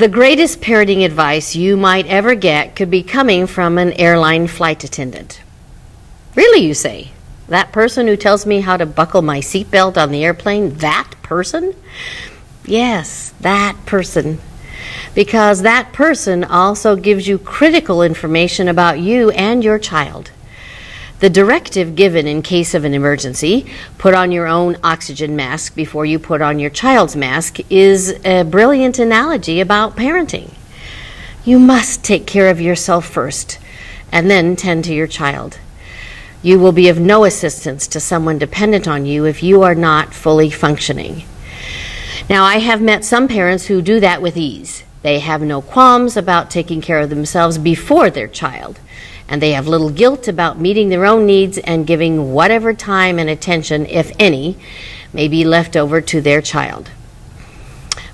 The greatest parenting advice you might ever get could be coming from an airline flight attendant. Really, you say? That person who tells me how to buckle my seatbelt on the airplane? That person? Yes, that person. Because that person also gives you critical information about you and your child. The directive given in case of an emergency, put on your own oxygen mask before you put on your child's mask, is a brilliant analogy about parenting. You must take care of yourself first, and then tend to your child. You will be of no assistance to someone dependent on you if you are not fully functioning. Now, I have met some parents who do that with ease. They have no qualms about taking care of themselves before their child, and they have little guilt about meeting their own needs and giving whatever time and attention, if any, may be left over to their child.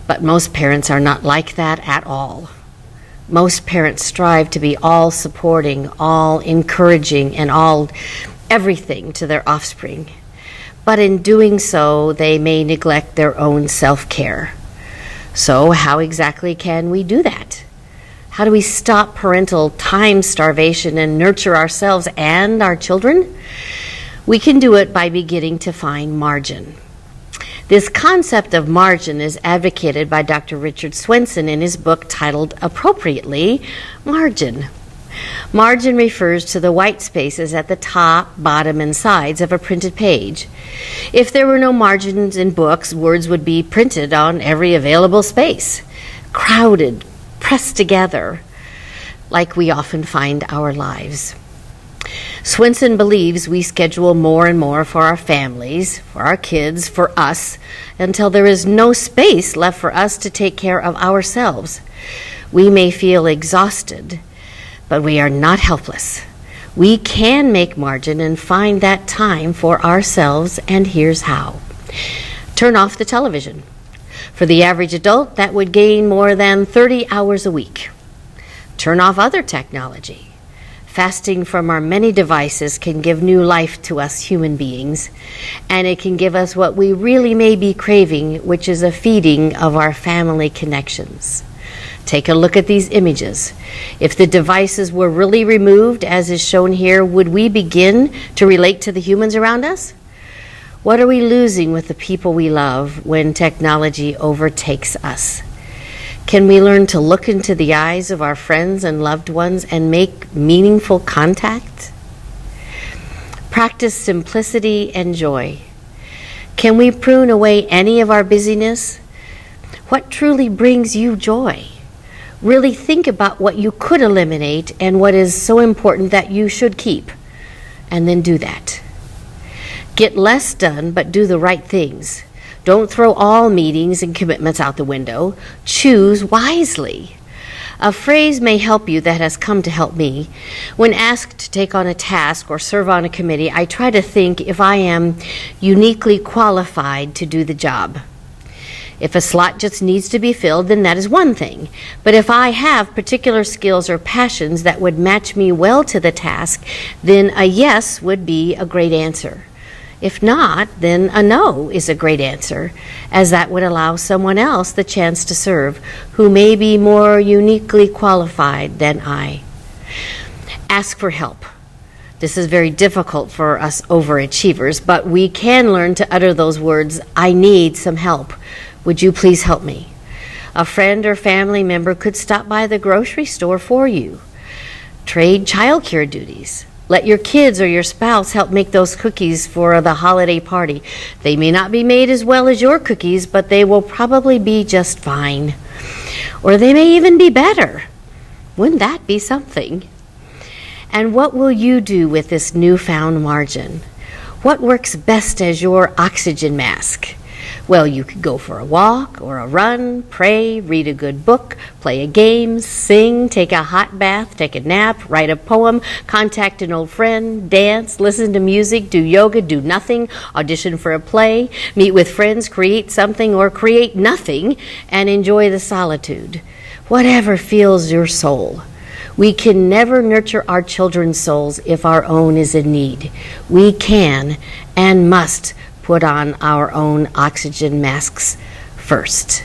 But most parents are not like that at all. Most parents strive to be all supporting, all encouraging, and all everything to their offspring. But in doing so, they may neglect their own self-care. So how exactly can we do that? How do we stop parental time starvation and nurture ourselves and our children? We can do it by beginning to find margin. This concept of margin is advocated by Dr. Richard Swenson in his book titled, appropriately, Margin. Margin refers to the white spaces at the top, bottom, and sides of a printed page. If there were no margins in books, words would be printed on every available space, crowded, pressed together, like we often find our lives. Swenson believes we schedule more and more for our families, for our kids, for us, until there is no space left for us to take care of ourselves. We may feel exhausted, but we are not helpless. We can make margin and find that time for ourselves, and here's how. Turn off the television. For the average adult, that would gain more than 30 hours a week. Turn off other technology. Fasting from our many devices can give new life to us human beings, and it can give us what we really may be craving, which is a feeding of our family connections. Take a look at these images. If the devices were really removed, as is shown here, would we begin to relate to the humans around us? What are we losing with the people we love when technology overtakes us? Can we learn to look into the eyes of our friends and loved ones and make meaningful contact? Practice simplicity and joy. Can we prune away any of our busyness? What truly brings you joy? Really think about what you could eliminate and what is so important that you should keep, and then do that. Get less done, but do the right things. Don't throw all meetings and commitments out the window. Choose wisely. A phrase may help you that has come to help me. When asked to take on a task or serve on a committee, I try to think if I am uniquely qualified to do the job. If a slot just needs to be filled, then that is one thing. But if I have particular skills or passions that would match me well to the task, then a yes would be a great answer. If not, then a no is a great answer, as that would allow someone else the chance to serve who may be more uniquely qualified than I. Ask for help. This is very difficult for us overachievers, but we can learn to utter those words, I need some help. Would you please help me? A friend or family member could stop by the grocery store for you. Trade childcare duties. Let your kids or your spouse help make those cookies for the holiday party. They may not be made as well as your cookies, but they will probably be just fine. Or they may even be better. Wouldn't that be something? And what will you do with this newfound margin? What works best as your oxygen mask? Well, you could go for a walk or a run, pray, read a good book, play a game, sing, take a hot bath, take a nap, write a poem, contact an old friend, dance, listen to music, do yoga, do nothing, audition for a play, meet with friends, create something or create nothing, and enjoy the solitude. Whatever fills your soul. We can never nurture our children's souls if our own is in need. We can and must put on our own oxygen masks first.